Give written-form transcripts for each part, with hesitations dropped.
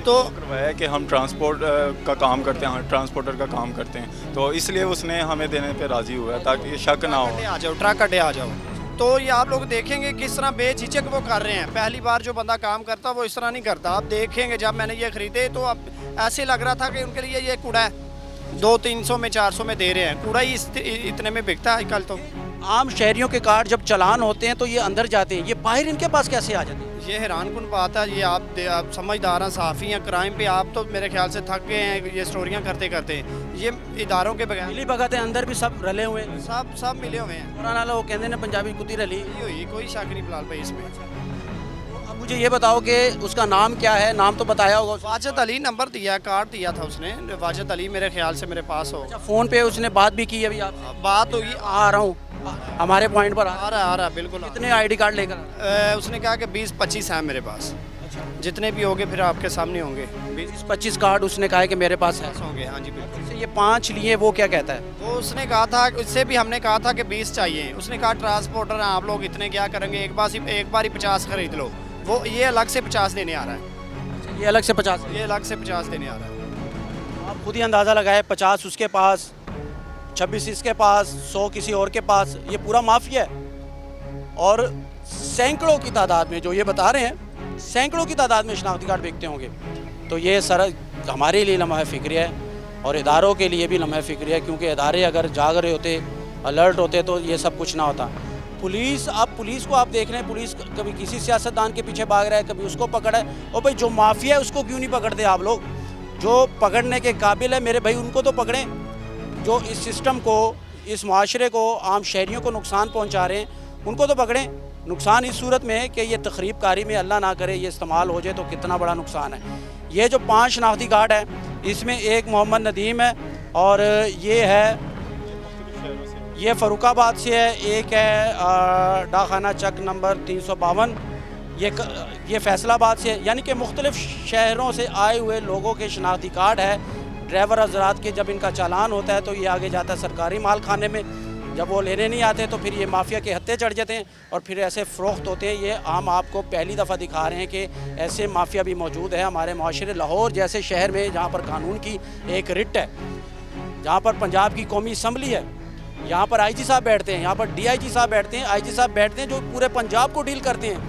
तो करवाया कि हम ट्रांसपोर्ट का काम करते हैं, ट्रांसपोर्टर का काम करते हैं, तो इसलिए उसने हमें देने पे राज़ी हुआ ताकि शक ना हो। आ जाओ, ट्रक अड्डे आ जाओ। तो ये आप लोग देखेंगे किस तरह बेझिझक वो कर रहे हैं। पहली बार जो बंदा काम करता वो इस तरह नहीं करता। आप देखेंगे जब मैंने ये ख़रीदे तो अब ऐसे लग रहा था कि उनके लिए ये कूड़ा है, 200-300 में 400 में दे रहे हैं। कूड़ा ही इतने में बिकता है कल। तो आम शहरियों के कार्ड जब चालान होते हैं तो ये अंदर जाते हैं, ये बाहर इनके पास कैसे आ जाते हैं? ये हैरानकुन बात है। ये आप समझदार हैं, साफ़ी हैं, क्राइम पे आप तो मेरे ख्याल से थक गए हैं ये स्टोरियाँ करते करते। ये इदारों के बगैर मिली भगत है, अंदर भी सब रले हुए हैं, सब मिले हुए हैं। पुराना लोग कहते हैं पंजाबी कुत्ती रली। हुई कोई शक नहीं फिलहाल भाई इसमें। अब मुझे ये बताओ कि उसका नाम क्या है? नाम तो बताया होगा। वाजिद अली नंबर दिया, कार्ड दिया था उसने। वाजिद अली मेरे ख्याल से मेरे पास हो। अच्छा, फ़ोन पे उसने बात भी की? अभी आप बात हुई, आ रहा हूँ हमारे पॉइंट पर आ रहा बिल्कुल। कितने आईडी कार्ड लेकर? उसने कहा कि 20-25 हैं मेरे पास। जितने भी होंगे फिर आपके सामने होंगे। 20-25 कार्ड उसने कहा है कि मेरे पास है। होंगे, हाँ जी बिल्कुल। से ये 5 लिए, वो क्या कहता है? वो उसने कहा था, उससे भी हमने कहा था कि 20 चाहिए। उसने कहा ट्रांसपोर्टर हैं आप लोग, इतने क्या करेंगे, एक बार ही 50 खरीद लो। वो ये अलग से 50 देने आ रहा है। ये अलग से 50? ये अलग से 50 देने आ रहा है। आप खुद ही अंदाज़ा लगाए, 50 उसके पास, 26 इसके पास, 100 किसी और के पास। ये पूरा माफिया है। और सैकड़ों की तादाद में, जो ये बता रहे हैं, सैकड़ों की तादाद में शनाख्ती कार्ड बेचते होंगे। तो ये सर हमारे लिए लम्हा फ़िक्र है और इदारों के लिए भी लम्हा फ़िक्र है, क्योंकि इदारे अगर जाग रहे होते, अलर्ट होते, तो ये सब कुछ ना होता। पुलिस को आप देख रहे हैं, पुलिस कभी किसी सियासतदान के पीछे भाग रहा है, कभी उसको पकड़ा है। और भाई जो माफिया है उसको क्यों नहीं पकड़ते आप लोग? जो पकड़ने के काबिल है मेरे भाई, उनको तो पकड़ें। जो इस सिस्टम को, इस माशरे को, आम शहरियों को नुकसान पहुंचा रहे हैं, उनको तो पकड़ें। नुकसान इस सूरत में है कि ये तखरीब कारी में अल्लाह ना करे ये इस्तेमाल हो जाए तो कितना बड़ा नुकसान है। ये जो 5 शनाख्ती कार्ड है, इसमें एक मोहम्मद नदीम है और ये फ़रुखाबाद से है, एक है डाखाना चक नंबर 352, ये फैसलाबाद से है। यानी कि मुख्तलिफ़ शहरों से आए हुए लोगों के शनाख्ती कार्ड है। ड्राइवर हजरात के जब इनका चालान होता है तो ये आगे जाता है सरकारी माल खाने में। जब वो लेने नहीं आते तो फिर ये माफिया के हत्थे चढ़ जाते हैं और फिर ऐसे फ़रोख्त होते हैं। ये हम आपको पहली दफ़ा दिखा रहे हैं कि ऐसे माफिया भी मौजूद है हमारे माशरे। लाहौर जैसे शहर में, जहाँ पर कानून की एक रिट है, जहाँ पर पंजाब की कौमी असम्बली है, यहाँ पर IG साहब बैठते हैं, यहाँ पर DIG साहब बैठते हैं, IG साहब बैठते हैं, जो पूरे पंजाब को डील करते हैं।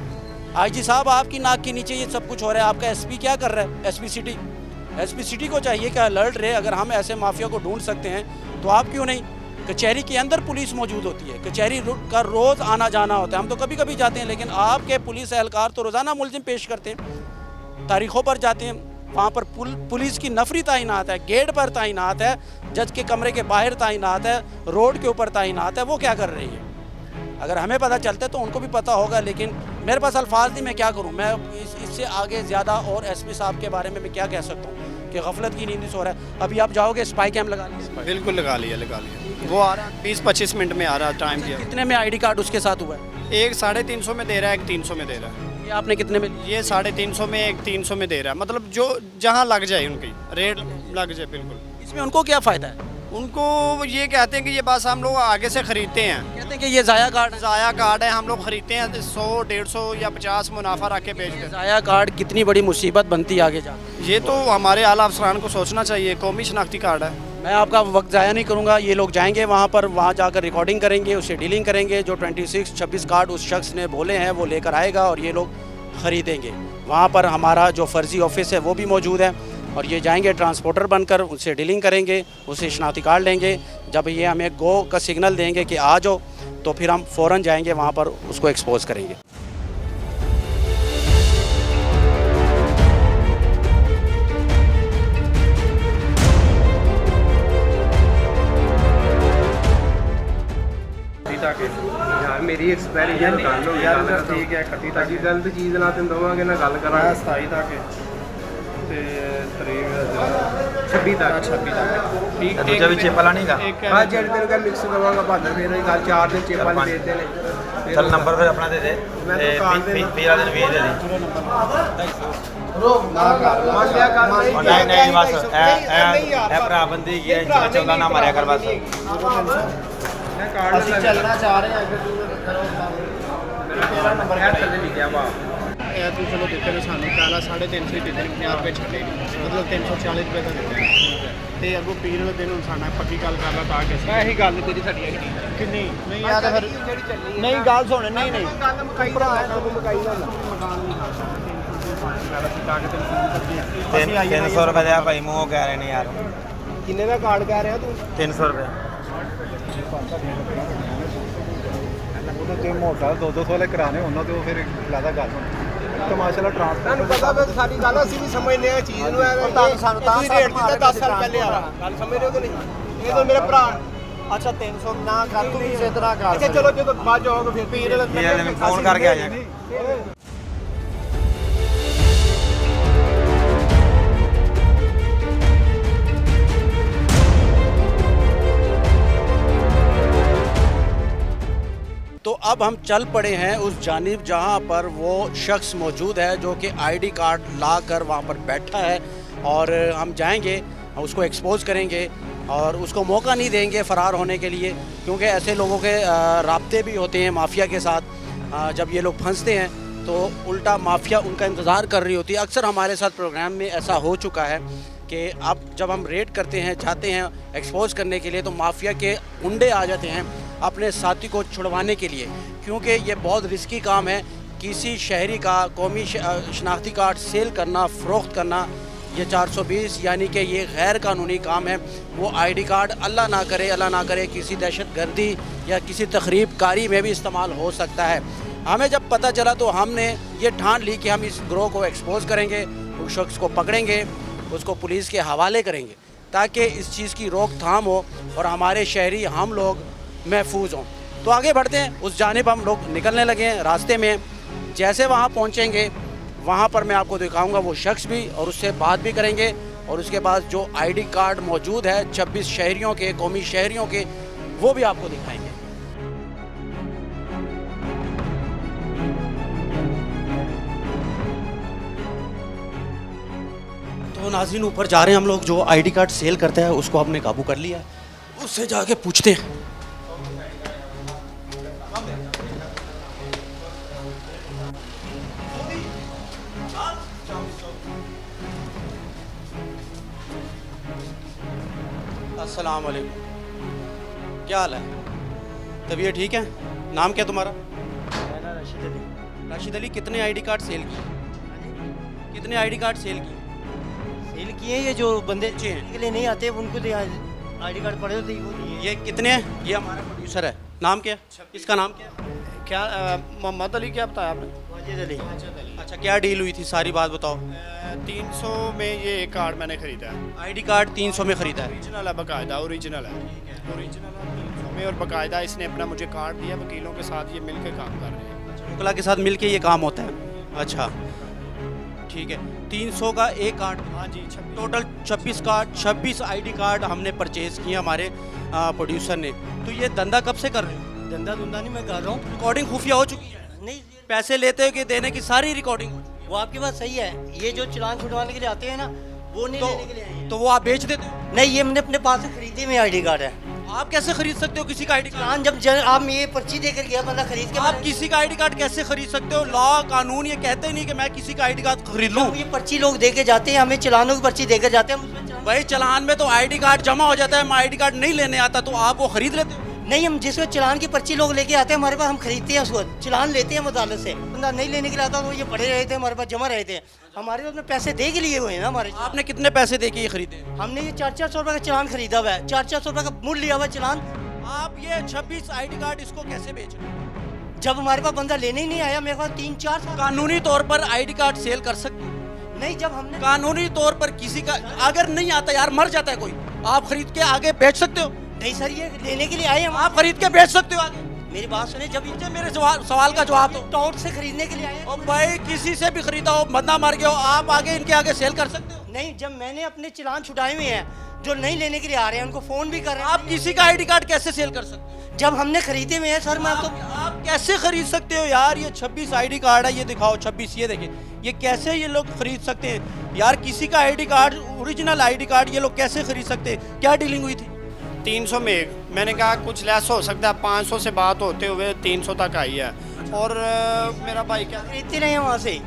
IG साहब आपकी नाक के नीचे ये सब कुछ हो रहा है। आपका SP क्या कर रहा है? SP सिटी को चाहिए कि अलर्ट रहे। अगर हम ऐसे माफिया को ढूंढ सकते हैं तो आप क्यों नहीं? कचहरी के अंदर पुलिस मौजूद होती है, कचहरी का रोज़ आना जाना होता है। हम तो कभी कभी जाते हैं, लेकिन आपके पुलिस एहलकार तो रोज़ाना मुलजिम पेश करते हैं, तारीखों पर जाते हैं, वहाँ पर पुलिस की नफरी तैनात है, गेट पर तैनात है, जज के कमरे के बाहर तैनात है, रोड के ऊपर तैनात है। वो क्या कर रही है? अगर हमें पता चलता है तो उनको भी पता होगा, लेकिन मेरे पास अल्फाज नहीं, मैं क्या करूँ? मैं इससे आगे ज़्यादा और SP साहब के बारे में मैं क्या कह सकता हूँ कि गफलत की नींद सो रहा है। अभी आप जाओगे, स्पाई कैम लगा लिया? बिल्कुल लगा लिया। वो आ रहा है 20-25 मिनट में आ रहा है टाइम दिया। कितने में ID कार्ड उसके साथ हुआ है? एक 350 में दे रहा है, एक 300 में दे रहा है। ये आपने कितने में? ये 350 में, एक 300 में दे रहा है। मतलब जो जहाँ लग जाए उनकी रेट लग जाए। बिल्कुल। इसमें उनको क्या फ़ायदा है? उनको ये कहते हैं कि ये बस हम लोग आगे से ख़रीदते हैं। कहते हैं कि ये ज़ाया कार्ड है, हम लोग ख़रीदते हैं 100-150 या 50 मुनाफा रख के बेचते हैं। ज़ाया कार्ड कितनी बड़ी मुसीबत बनती है आगे जाकर। ये तो हमारे आला अफसरान को सोचना चाहिए। कौमी शनाख्ती कार्ड है। मैं आपका वक्त ज़ाया नहीं करूँगा। ये लोग जाएंगे वहाँ जाकर रिकॉर्डिंग करेंगे, उससे डीलिंग करेंगे। जो 26 कार्ड उस शख्स ने बोले हैं वो लेकर आएगा और ये लोग ख़रीदेंगे। वहाँ पर हमारा जो फ़र्जी ऑफिस है वो भी मौजूद है और ये जाएंगे ट्रांसपोर्टर बनकर, उनसे डीलिंग करेंगे, उससे शनाख्ती कार्ड लेंगे। जब ये हमें गो का सिग्नल देंगे कि आ जाओ, तो फिर हम फ़ौरन जाएंगे वहाँ पर, उसको एक्सपोज करेंगे। यार मेरी एक्सपायरी गल हो यार ठीक है 31 तक गलत चीज़ ना तुम दवांगे ना गल करा 27 तक ते तरीक 26 तक ठीक है। दूजा भी चेप वाला नहीं गा? हाँ जेड तेरे का मिक्स दवांगा बहादुर फिर गल 4 दिन चेप वाले देते हैं। चल नंबर फिर अपना दे दे, मैं तो काल दे तेरा दिन 20 दे दे। नहीं बस ए भरा बंदी की चौदह ना मारिया कर बस। चलना चाह रहे हैं। मेरा नंबर है थल्ले लिखा वा है तो चलो दिते ने सानू पहला 350 ही दिते ने 50 रुपए छड्डे मतलब 340 रुपए का दिते ते अगो पीर वाले दिन साना पक्की गल कर ला ताकि ਮੈਂ ਇਹੀ ਗੱਲ ਤੇਰੀ ਸਾਡੀ ਆਈ ਨਹੀਂ कि नहीं यार फिर ਜਿਹੜੀ ਚੱਲੀ नहीं गल सुन नहीं ਗੱਲ ਮੁਕਾਈ ਭਰਾ ਕੰਮ ਮੁਕਾਈ ਦਾ ਮਕਾਨ ਨਹੀਂ ਖਾਣਾ 300 ਰੁਪਏ ਦਾ ਭਾਈ ਮੂੰਹ ਕਹਿ ਰਹੇ ਨੇ ਯਾਰ ਕਿੰਨੇ ਦਾ ਕਾਰਡ ਕਹਿ ਰਿਹਾ ਤੂੰ 300 ਰੁਪਏ ਉਹਨਾਂ ਤੇ ਮੋਟਾ 200 ਵਾਲੇ ਕਰਾਣੇ ਉਹਨਾਂ ਤੇ ਉਹ ਫਿਰ ਜ਼ਿਆਦਾ ਗੱਲ ਤਮਾਸ਼ਾ ਦਾ ਟ੍ਰਾਂਸਪੋਰਟ ਤੁਹਾਨੂੰ ਪਤਾ ਵੇ ਸਾਡੀ ਗੱਲ ਅਸੀਂ ਵੀ ਸਮਝਦੇ ਆ ਚੀਜ਼ ਨੂੰ ਐਵੇਂ ਸਾਨੂੰ ਤਾਂ ਰੇਟ ਕੀਤਾ 10 ਸਾਲ ਪਹਿਲੇ ਆ ਗੱਲ ਸਮਝ ਰਹੇ ਹੋ ਕਿ ਨਹੀਂ ਇਹ ਤਾਂ ਮੇਰੇ ਭਰਾ अच्छा 300 ना कर तू इसे तरह कर ਅੱਛਾ ਚਲੋ ਜਦੋਂ ਬਾਅਦ ਜਾਓਗੇ ਫਿਰ पीर वाले ये मैं फोन करके आ जाएगा तो अब हम चल पड़े हैं उस जानिब जहाँ पर वो शख्स मौजूद है जो कि आईडी कार्ड ला कर वहाँ पर बैठा है और हम जाएंगे उसको एक्सपोज करेंगे और उसको मौका नहीं देंगे फ़रार होने के लिए, क्योंकि ऐसे लोगों के राब्ते भी होते हैं माफिया के साथ। जब ये लोग फंसते हैं तो उल्टा माफिया उनका इंतज़ार कर रही होती है। अक्सर हमारे साथ प्रोग्राम में ऐसा हो चुका है कि अब जब हम रेड करते हैं, जाते हैं एक्सपोज करने के लिए, तो माफिया के गुंडे आ जाते हैं अपने साथी को छुड़वाने के लिए, क्योंकि ये बहुत रिस्की काम है। किसी शहरी का कौमी शनाख्ती कार्ड सेल करना, फ़रोख्त करना, ये 420 यानी कि ये गैर कानूनी काम है। वो आईडी कार्ड अल्लाह ना करे किसी दहशतगर्दी या किसी तखरीब कारी में भी इस्तेमाल हो सकता है। हमें जब पता चला तो हमने ये ठान ली कि हम इस ग्रोह को एक्सपोज करेंगे, उस शख्स को पकड़ेंगे, उसको पुलिस के हवाले करेंगे ताकि इस चीज़ की रोकथाम हो और हमारे शहरी हम लोग महफूज हों। तो आगे बढ़ते हैं, उस जानिब हम लोग निकलने लगे हैं। रास्ते में जैसे वहाँ पहुँचेंगे वहाँ पर मैं आपको दिखाऊंगा वो शख्स भी, और उससे बात भी करेंगे, और उसके बाद जो आईडी कार्ड मौजूद है 26 शहरियों के, कौमी शहरियों के, वो भी आपको दिखाएंगे। तो नाज़रीन ऊपर जा रहे हैं हम लोग। जो आईडी कार्ड सेल करता है उसको हमने काबू कर लिया है, उससे जाके पूछते हैं। अस्सलाम वालेकुम, क्या हाल है? तबीयत ठीक है? नाम क्या तुम्हारा? राशिद अली। राशिद अली, कितने आईडी कार्ड सेल किए? कितने आईडी कार्ड सेल किए? सेल किए ये जो बंदे जी हैं। के लिए नहीं आते उनको तो आईडी कार्ड पड़े होते वो दिए। ये कितने हैं? ये हमारा प्रोड्यूसर है। नाम क्या है? इसका नाम क्या है? क्या मोहम्मद अली क्या बताया आपने? वाजिद अली। अच्छा, क्या डील हुई थी, सारी बात बताओ। 300 में ये एक कार्ड मैंने खरीदा है। आईडी कार्ड 300 में ख़रीदा है। ओरिजिनल है, बाकायदा ओरिजिनल है। ओरिजिनल है 300 में, और बाकायदा इसने अपना मुझे कार्ड दिया। वकीलों के साथ ये मिलकर काम कर रहे हैं। वकला के साथ मिलके ये काम होता है। अच्छा ठीक है, 300 का एक कार्ड। हाँ जी, 26 टोटल 26 कार्ड, 26 आईडी कार्ड हमने परचेज़ किए हमारे प्रोड्यूसर ने। तो ये धंधा कब से कर रहे हो? धंधा धुंधा नहीं मैं कर रहा हूँ। रिकॉर्डिंग खुफिया हो चुकी है? नहीं पैसे लेते हो कि देने की सारी रिकॉर्डिंग हो चुकी वो आपकी बात सही है। ये जो चलान छुड़वाने के लिए आते हैं ना वो नहीं लेने के लिए आए है? हैं। तो वो आप बेच देते हो? नहीं, ये मैंने अपने पास से खरीदे में आईडी कार्ड है। आप कैसे खरीद सकते हो किसी का आईडी कार्ड? चलान जब आप ये पर्ची देकर गया बंदा खरीद के आप किसी का आईडी कार्ड कैसे खरीद सकते हो? लॉ कानून ये कहते ही नहीं कि मैं किसी का आईडी कार्ड खरीद लूं। ये पर्ची लोग देके जाते हैं, हमें चलानों की पर्ची देकर जाते हैं, हम उसमें चलान भाई चलान में तो आईडी कार्ड जमा हो जाता है, मैं आईडी कार्ड नहीं लेने आता, तो आप वो खरीद लेते हो? नहीं, हम जिसको चलान की पर्ची लोग लेके आते हैं हमारे पास, हम खरीदते हैं उसको, चलान लेते हैं अदालत से। बंदा नहीं लेने के लिए आता तो ये पड़े रहे थे हमारे पास, जमा रहे थे हमारे, उसमें पैसे दे के लिए हुए हैं ना हमारे। आपने कितने पैसे दे के ये खरीदे? हमने ये 400 रुपये का चलान खरीदा हुआ है, 400 रुपये का मूल्य लिया हुआ है चलान। आप ये 26 आईडी कार्ड इसको कैसे बेच रहे हो? जब हमारे पास बंदा लेने ही नहीं आया, मेरे पास 3-4 साल। कानूनी तौर पर आईडी कार्ड सेल कर सकते हो? नहीं, जब हमने कानूनी तौर पर किसी का अगर नहीं आता, यार मर जाता है कोई, आप खरीद के आगे बेच सकते हो? नहीं सर, ये लेने के लिए आए हम। आप खरीद के बेच सकते हो आगे? मेरी बात सुने, जब मुझे मेरे सवाल का जवाब दो। टॉट से खरीदने के लिए आए हैं। और भाई किसी से भी खरीदा हो, बंदा मर गया हो, आप आगे इनके आगे सेल कर सकते हो? नहीं, जब मैंने अपने चलान छुटाए हुए हैं, जो नहीं लेने के लिए आ रहे हैं उनको फोन भी कर रहे हैं। आप किसी का आईडी कार्ड कैसे सेल कर सकते हो? जब हमने खरीदे हुए हैं सर, मैं तो आप कैसे खरीद सकते हो यार? ये 26 आईडी कार्ड है, ये दिखाओ 26, ये देखिए, ये कैसे ये लोग खरीद सकते हैं यार? किसी का ID card, original ID card ये लोग कैसे खरीद सकते हैं? क्या डीलिंग हुई थी? 300 में एक, मैंने कहा कुछ लेस हो सकता है, 500 से बात होते हुए 300 तक आई है। और मेरा भाई क्या खरीदते रहे हैं वहाँ से।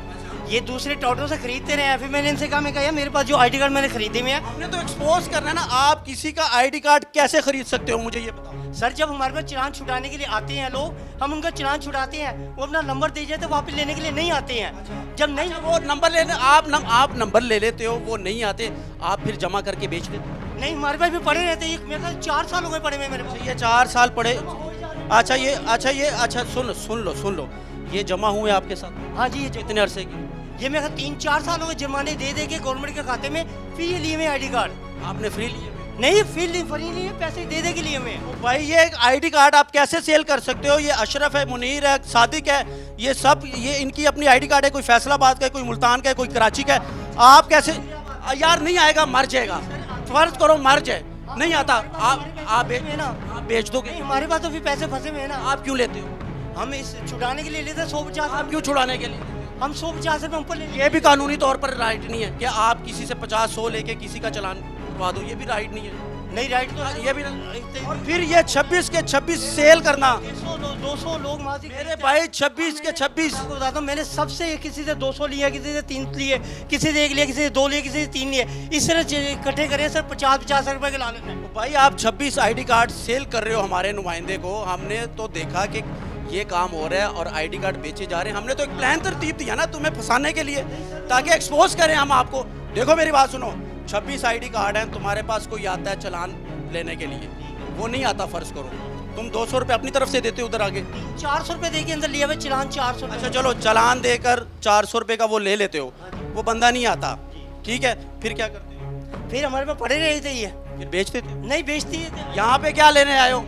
ये दूसरे टोटो से खरीदते रहे हैं। फिर मैंने इनसे कहा, मैं कहा यार मेरे पास जो आईडी कार्ड मैंने खरीदे हुए हैं। आपने तो एक्सपोज करना है ना, आप किसी का आईडी कार्ड कैसे खरीद सकते हो मुझे ये बताओ। सर जब हमारे पास चालान छुटाने के लिए आते हैं लोग, हम उनका चालान छुटाते हैं, वो अपना नंबर दे जाते, वापस लेने के लिए नहीं आते हैं। जब नहीं वो नंबर लेने आप नंबर ले लेते हो, वो नहीं आते, आप फिर जमा करके बेच देते हो। नहीं हमारे पास भी पड़े रहते हैं, मेरे पास 4 साल हो गए पड़े हुए मेरे पास। ये 4 साल पड़े। अच्छा सुन लो, ये जमा हुए आपके साथ? हाँ जी, ये कितने अरसे की? ये मेरे 3-4 साल हो गए जमाने दे दे के गवर्नमेंट के खाते में। फिर ये लिए हुए आईडी कार्ड। आपने फ्री लिए? नहीं फ्री लिए, पैसे दे दे के लिए में। भाई ये आईडी कार्ड आप कैसे सेल कर सकते हो? ये अशरफ है, मुनीर है, सादिक है, ये सब ये इनकी अपनी आईडी कार्ड है। कोई फैसलाबाद का है, कोई मुल्तान का है, कोई कराची का है। आप कैसे? यार नहीं आएगा, मर जाएगा। फर्ज करो मर जाए, नहीं आता, आप बेच दोगे? हमारे पास तो फिर पैसे फंसे हुए हैं ना। आप क्यों लेते हो? हम इस छुड़ाने के लिए लेते हैं 150। आप क्यों छुड़ाने के लिए? हम 150 रुपये ऊपर ले लिए। ये भी कानूनी तौर पर राइट नहीं है कि आप किसी से 50-100 लेके किसी का चालान करवा दो, ये भी राइट नहीं है। नहीं राइट तो ये भी नहीं। और फिर ये 26 के 26 सेल करना। 200 लोग मेरे भाई 26 के 26। आपको बताता हूँ, मैंने सबसे किसी से 200 लिया, किसी से 3 लिए, किसी से 1 लिया, किसी से 2 लिए, किसी से 3 लिए। इस तरह इकट्ठे करे सर 50-50 रुपए के लाने में। भाई आप 26 आईडी कार्ड सेल कर रहे हो हमारे नुमाइंदे को। हमने तो देखा कि ये काम हो रहा है और आईडी कार्ड बेचे जा रहे हैं। हमने तो एक प्लान तरतीब दिया ना तुम्हें फंसाने के लिए, ताकि एक्सपोज करें हम आपको। देखो मेरी बात सुनो, 26 आईडी कार्ड हैं, तुम्हारे पास कोई आता है चालान लेने के लिए, वो नहीं आता। फर्ज करो तुम 200 रुपये अपनी तरफ से देते हो उधर आगे, 400 रुपये दे के अंदर लिया हुआ चालान 400। अच्छा चलो चालान देकर 400 रुपये का वो ले लेते हो, वो बंदा नहीं आता, ठीक है, फिर क्या करते हो? फिर हमारे पास पड़े रहे थे ये। फिर बेच देते हो? नहीं बेचती है। यहाँ पे क्या लेने आए हो?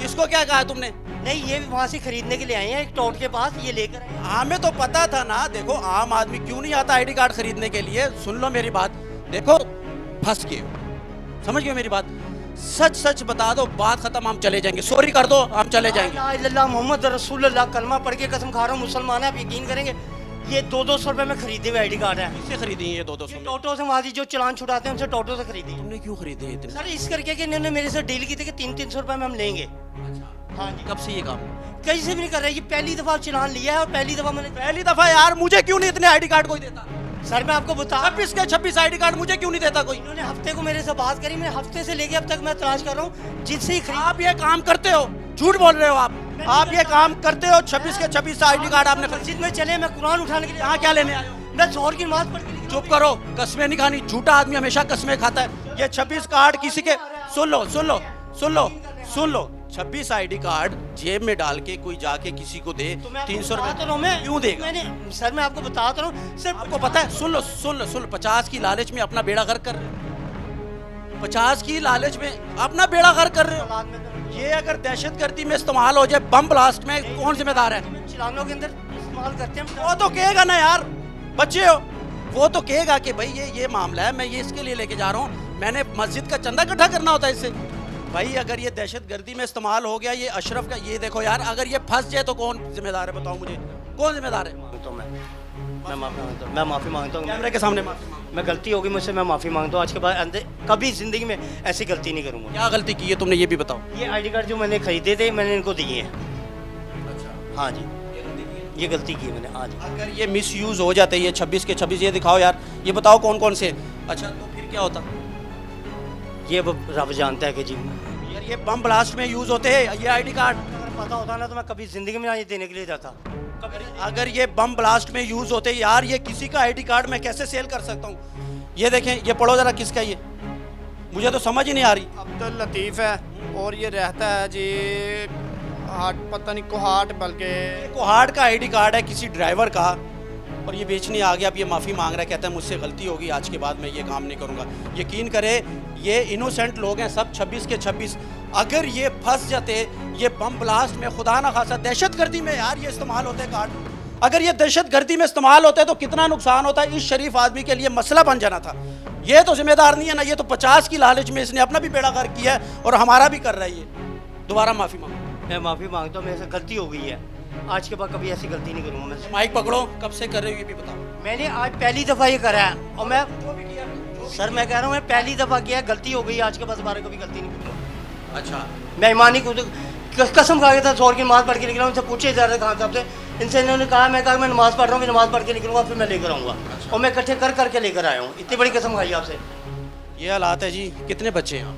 इसको क्या कहा तुमने? नहीं ये वहाँ से खरीदने के लिए आए हैं, एक टोट के पास ये लेकर आए। हमें तो पता था ना। देखो आम आदमी क्यों नहीं आता आईडी कार्ड खरीदने के लिए? सुन लो मेरी बात, देखो फंस गए, समझ गए मेरी बात? सच सच बता दो, बात खत्म, हम चले जाएंगे। सॉरी कर दो, हम चले जाएंगे। ला इलाहा इल्लल्लाह मोहम्मद रसूलुल्लाह कलमा पढ़ के कसम खा रहा हूँ, मुसलमान है, आप यकीन करेंगे ये 200-200 रुपये में खरीदे हुए आईडी कार्ड है। किससे खरीदी ये 200 में? टोटो से वहाँ जो चालान छुटाते हैं उनसे टोटो से खरीदी। तुमने क्यों खरीदे इतने? सर इस करके कि इन्होंने मेरे से डील की थी कि 300-300 रुपये में हम लेंगे। हाँ जी। कब से ये काम? कहीं से भी नहीं कर रहा, ये पहली दफ़ा चालान लिया है और पहली दफ़ा मैंने। पहली दफा यार, मुझे क्यों नहीं इतने आईडी कार्ड कोई देता? सर मैं आपको बता, 26 के 26 आईडी कार्ड मुझे क्यों नहीं देता कोई? इन्होंने हफ्ते को मेरे से बात करी, मैं हफ्ते से लेके अब तक मैं तलाश कर रहा हूँ जिससे ही खरीद। आप ये काम करते हो, झूठ बोल रहे हो आप ये काम करते हो। 26 के 26 आईडी कार्ड आपने मस्जिद में चले, मैं कुरान उठाने के लिए। यहाँ क्या लेने आए हो? मैं जोहर की नमाज पढ़ के। चुप करो, कस्में नहीं खानी। झूठा आदमी हमेशा कस्में खाता है। ये 26 कार्ड किसी के, सुन लो 26 आईडी कार्ड जेब में डाल के कोई जाके किसी को दे 300 रुपए क्यों देगा? मैंने सर मैं आपको बताता रहा हूँ सर, आपको पता है? सुन लो 50 की लालच में अपना बेड़ा गर्क कर रहे हो। 50 की लालच में अपना बेड़ा गर्क कर रहे हो। ये अगर दहशतगर्दी में इस्तेमाल हो जाए, बम ब्लास्ट में, कौन जिम्मेदार है? चलानों के अंदर इस्तेमाल करते हैं। वो तो कहेगा ना यार, बच्चे हो, वो तो कहेगा कि भाई ये मामला है, मैं ये इसके लिए लेके जा रहा हूँ, मैंने मस्जिद का चंदा इकट्ठा करना होता है इससे। भाई अगर ये दहशतगर्दी में इस्तेमाल हो गया, ये अशरफ का, ये देखो यार, अगर ये फंस जाए तो कौन जिम्मेदार है? बताओ मुझे, कौन जिम्मेदार है? मैं माफ़ी मांगता हूँ। कैमरे के सामने माफी मांगो। मैं गलती होगी मुझसे, मैं माफ़ी मांगता हूँ। आज के बाद कभी ज़िंदगी में ऐसी गलती नहीं करूँगा। क्या गलती की है तुमने, ये भी बताओ। ये आईडी कार्ड जो मैंने खरीदे थे मैंने इनको दिए हैं। अच्छा, हाँ जी, ये गलती की है मैंने। हाँ जी। अगर ये मिस यूज़ हो जाते, ये 26 के 26, ये दिखाओ यार, ये बताओ कौन कौन से। अच्छा तो फिर क्या होता? ये अब रब जानता है कि जी, यार ये बम ब्लास्ट में यूज़ होते हैं ये आईडी कार्ड। अगर पता होता ना तो मैं कभी ज़िंदगी में नहीं देने के लिए जाता। अगर ये बम ब्लास्ट में यूज़ होते यार, ये किसी का आईडी कार्ड मैं कैसे सेल कर सकता हूँ? ये देखें, ये पढ़ो ज़रा, किसका ये, मुझे तो समझ ही नहीं आ रही। अब्दुल लतीफ़ है और ये रहता है जी हाट, पता नहीं कोहाट, बल्कि कोहाट का आईडी कार्ड है किसी ड्राइवर का, और ये बेचने आ गया। अब ये माफ़ी मांग रहा है, कहता है मुझसे गलती होगी, आज के बाद मैं ये काम नहीं करूँगा। यकीन करें ये इनोसेंट लोग हैं सब, 26 के 26। अगर ये फंस जाते ये बम ब्लास्ट में, खुदा ना खासा दहशतगर्दी में यार ये इस्तेमाल होते कार्ड, अगर ये दहशतगर्दी में इस्तेमाल होते तो कितना नुकसान होता है। इस शरीफ आदमी के लिए मसला बन जाना था। ये तो जिम्मेदार नहीं है ना, ये तो 50 की लालच में इसने अपना भी बेड़ा गर्क किया है और हमारा भी कर रहा है। ये दोबारा माफ़ी मांगो। मैं माफ़ी मांगता हूँ, मेरे से गलती हो गई है, आज के बाद कभी ऐसी गलती नहीं करूँगा मैं। माइक पकड़ो, कब से कर रहे हो ये भी बताओ। मैंने आज पहली दफ़ा ये करा है और मैं सर मैं कह रहा हूँ मैं पहली दफ़ा किया है, गलती हो गई, आज के बाद दोबारा कभी गलती नहीं करूँगा। अच्छा, मैं ईमानी को कसम खा के था, जोर की मार पढ़ के निकला, उनसे पूछे जा रहे खान साहब से, इनसे इन्होंने कहा, मैं कहा मैं नमाज़ पढ़ रहा हूँ, नमाज़ पढ़ के निकलूँगा, फिर मैं लेकर आऊँगा। और मैं इकट्ठे कर करके लेकर आया हूँ। इतनी बड़ी कसम खाई आपसे। ये हालात है जी। कितने बच्चे हैं आप?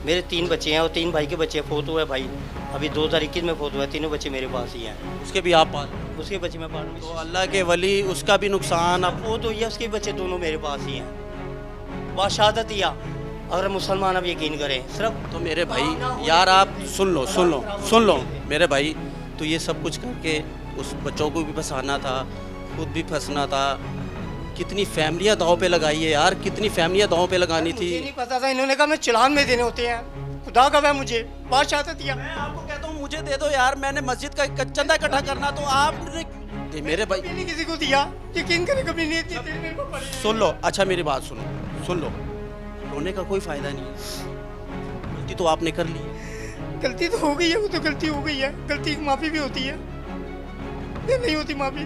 मेरे 3 बच्चे हैं और 3 भाई के बच्चे। फोत हुआ है भाई, अभी 2021 में फोत हुआ है। तीनों बच्चे मेरे पास ही हैं। उसके भी आप पाल, उसके बच्चे मैं पाल तो रहा हूँ। अल्लाह के वली, उसका भी नुकसान अब फोत हुई है, उसके बच्चे दोनों मेरे पास ही हैं। बाशहादत या अगर मुसलमान अब यकीन करें सिर्फ। तो मेरे भाई यार, आप सुन लो मेरे भाई, तो ये सब कुछ करके उस बच्चों को भी फंसाना था, खुद भी फंसना था। कितनी फैमिलियाँ दांव पे लगाई है यार, कितनी फैमिलियाँ दांव पे लगानी थी। मुझे नहीं पता था, इन्होंने कहा मैं चलान में देने होते हैं। खुदा का है मुझे बादशाहत या। मैं आपको कहता हूँ मुझे दे दो यार, मैंने मस्जिद का चंदा इकट्ठा करना, तो आपने ये मेरे भाई कभी नहीं किसी को दिया, यकीन करें कभी नहीं इतनी देर मेरे को पड़ी है। सुन लो, अच्छा मेरी बात सुन लो, रोने का कोई फ़ायदा नहीं है। गलती तो आपने कर ली है। गलती तो हो गई है, वो तो गलती हो गई है। गलती की माफ़ी भी होती है या नहीं होती माफ़ी?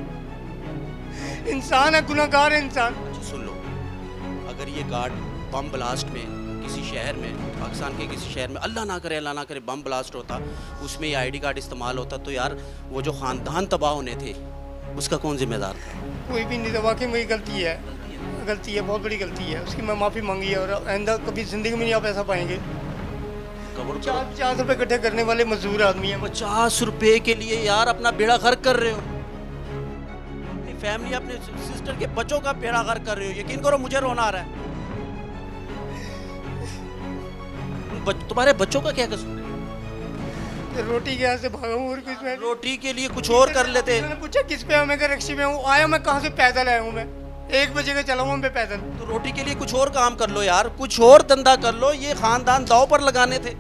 इंसान है, गुनहगार है इंसान। अच्छा सुन लो, अगर ये गार्ड बम ब्लास्ट में किसी शहर में, पाकिस्तान के किसी शहर में, अल्लाह ना करे बम ब्लास्ट होता, उसमें ये आईडी कार्ड इस्तेमाल होता, तो यार वो जो ख़ानदान तबाह होने थे, उसका कौन जिम्मेदार था? कोई भी नहीं दबा के, मेरी गलती है, बहुत बड़ी गलती है। उसकी मैं माफ़ी मांगी है और आइंदा कभी ज़िंदगी में नहीं आप ऐसा पाएंगे। कबर 50 रुपये इकट्ठे करने वाले मजदूर आदमी हैं। 50 रुपए के लिए यार अपना बेड़ा गर्क कर रहे हो, अपनी फैमिली, अपने सिस्टर के बच्चों का बेड़ा गर्क कर रहे हो। यकीन करो मुझे रोना आ रहा है। तुम्हारे बच्चों का क्या कसूर है? रोटी के यहाँ से भागा हूँ और कुछ मैं। रोटी के लिए कुछ और कर लेते। मैंने पूछा किस पे हूँ, मैं कहा रिक्शे में हूँ। आया मैं कहाँ से, पैदल आया हूँ मैं, 1 बजे का चला हूँ मैं पैदल। तो रोटी के लिए कुछ और काम कर लो यार, कुछ और धंधा कर लो। ये खानदान दाव पर लगाने थे।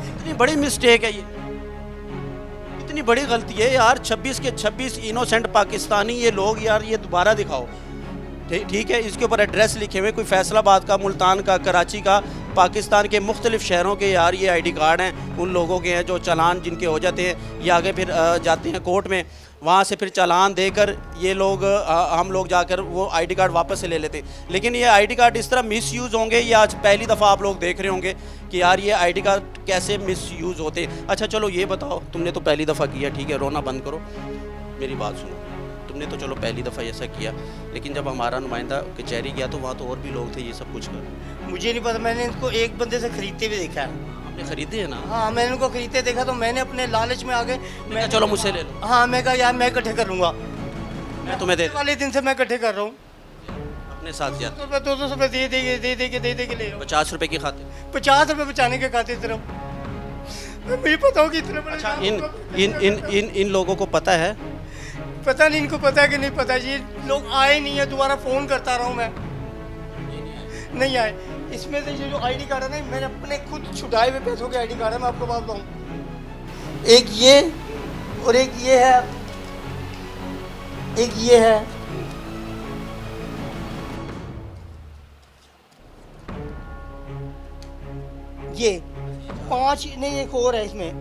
इतनी बड़ी मिस्टेक है ये, इतनी बड़ी गलती है यार। 26 के 26 इनोसेंट पाकिस्तानी ये लोग यार, ये दोबारा दिखाओ। ठीक है, इसके ऊपर एड्रेस लिखे हुए, कोई फैसलाबाद का, मुल्तान का, कराची का, पाकिस्तान के मुख्तलिफ शहरों के यार ये आईडी कार्ड हैं उन लोगों के हैं जो चालान जिनके हो जाते हैं। ये आगे फिर जाते हैं कोर्ट में, वहाँ से फिर चालान देकर ये लोग हम लोग जाकर वो आईडी कार्ड वापस से ले लेते हैं। लेकिन ये आईडी कार्ड इस तरह मिसयूज़ होंगे, ये आज पहली दफ़ा आप लोग देख रहे होंगे कि यार ये आईडी कार्ड कैसे मिसयूज़ होते। अच्छा चलो ये बताओ, तुमने तो पहली दफ़ा किया, ठीक है, रोना बंद करो, मेरी बात सुनो। तुमने तो चलो पहली दफ़ा ऐसा किया, लेकिन जब हमारा नुमाइंदा कचहरी गया तो वहाँ तो और भी लोग थे ये सब कुछ कर। मुझे नहीं पता, मैंने इनको एक बंदे से खरीदते हुए देखा है। आपने खरीदे है ना? हाँ, मैंने उनको खरीदते देखा, तो मैंने अपने लालच में आगे मैं चलो मुझसे ले लो। हाँ, मैं कहा यार मैं इकट्ठे कर लूँगा, मैं तुम्हें दे वाले दिन से मैं इकट्ठे कर रहा हूँ। अपने साथ जाते 200 रुपये दे के ले 50 रुपए की खाते। 50 रुपये बचाने के खाते सिर्फ। मुझे पता हो कि इतने बड़े अच्छा, काम इन को- इन इन इन इन लोगों को पता है? पता नहीं इनको पता है कि नहीं पता। ये लोग आए नहीं है, दोबारा फ़ोन करता रहा हूँ मैं, नहीं आए। इसमें से ये जो आईडी कार्ड है ना, मैंने अपने खुद छुटाए हुए पैसों के आईडी कार्ड है। मैं आपको बात बताऊँ, एक ये और एक ये है, एक ये है। ये 5 नहीं, एक और है इसमें।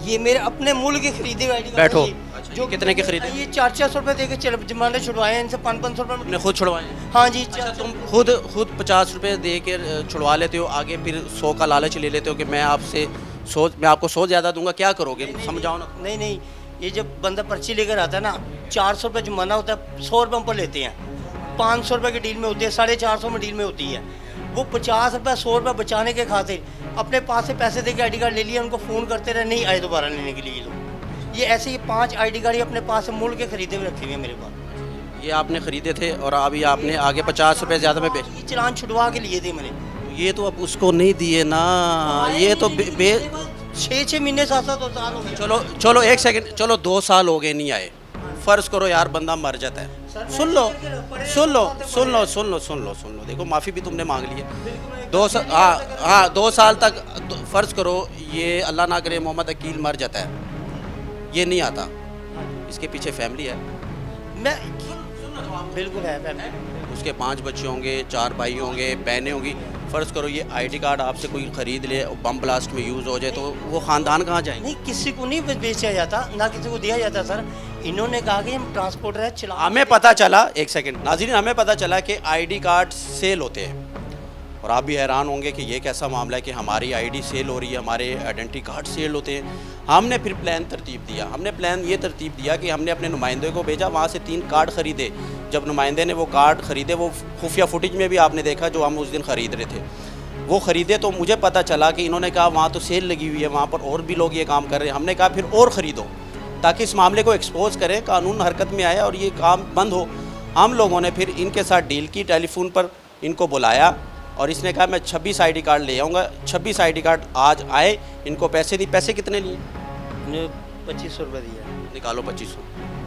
ये मेरे अपने मूल के खरीदे हुए आईडी कार्ड बैठो। हैं ये। अच्छा, ये कितने के खरीदे? ये 400 रुपये दे के जमाने छुड़वाए हैं इनसे, 500 रुपये तुमने खुद छुड़वाए? हाँ जी। अच्छा, तुम खुद 50 रुपए दे के छुड़वा लेते हो, आगे फिर 100 का लालच ले लेते हो कि मैं आपको 100 ज़्यादा दूंगा, क्या करोगे? समझाओ ना। नहीं नहीं, ये जब बंदा पर्ची लेकर आता है ना, 400 रुपये जुर्माना होता है, 100 रुपये हम पर लेते हैं, 500 रुपये की डील में होती है, 450 में डील में होती है। वो 50 रुपये 100 रुपये बचाने के खातिर अपने पास से पैसे दे के आईडी कार्ड ले लिया, उनको फ़ोन करते रहे, नहीं आए दोबारा लेने के लिए ये लोग। ये ऐसे ही 5 आईडी कार्ड ही अपने पास से मूल के खरीदे हुए रखे हुए हैं मेरे पास। ये आपने खरीदे थे और अभी आपने आगे 50 रुपए ज़्यादा में बेच। ये चलान छुड़वा के लिए थे मैंने। ये तो अब उसको नहीं दिए ना, ये तो 6 महीने 7 साल हो गए। चलो 1 सेकंड, चलो 2 साल हो गए नहीं आए, फ़र्ज़ करो यार बंदा मर जाता है। सुन लो, देखो माफ़ी भी तुमने मांग ली है। 2 साल, हाँ 2 साल तक फ़र्ज़ करो ये अल्लाह ना करे मोहम्मद अकील मर जाता है, ये नहीं आता, इसके पीछे फैमिली है। मैं बिल्कुल है फैमिली। उसके 5 बच्चे होंगे, 4 भाई होंगे, बहनें होंगी। फ़र्ज़ करो ये आईडी कार्ड आपसे कोई ख़रीद ले, बम ब्लास्ट में यूज़ हो जाए, तो वो ख़ानदान कहाँ जाएंगे? नहीं, किसी को नहीं बेचा जाता, ना किसी को दिया जाता सर। इन्होंने कहा कि हम ट्रांसपोर्टर है, चला। हमें पता चला, एक सेकंड नाज़रीन, हमें पता चला कि आईडी कार्ड सेल होते हैं, और आप भी हैरान होंगे कि ये कैसा मामला है कि हमारी आईडी सेल हो रही है, हमारे आइडेंटिटी कार्ड सेल होते हैं। हमने फिर प्लान तरतीब दिया, हमने प्लान ये तरतीब दिया कि हमने अपने नुमाइंदे को भेजा, वहाँ से 3 कार्ड ख़रीदे। जब नुमाइंदे ने वो कार्ड ख़रीदे, वो खुफिया फुटेज में भी आपने देखा जो हम उस दिन ख़रीद रहे थे, वो ख़रीदे, तो मुझे पता चला कि इन्होंने कहा वहाँ तो सेल लगी हुई है, वहाँ पर और भी लोग ये काम कर रहे हैं। हमने कहा फिर और ख़रीदो ताकि इस मामले को एक्सपोज करें, कानून हरकत में आए और ये काम बंद हो। हम लोगों ने फिर इनके साथ डील की, टेलीफोन पर इनको बुलाया और इसने कहा मैं 26 आईडी कार्ड ले आऊँगा। 26 आईडी कार्ड आज आए, इनको पैसे दी। पैसे कितने लिए? 2500 रुपये दिया। निकालो 2500।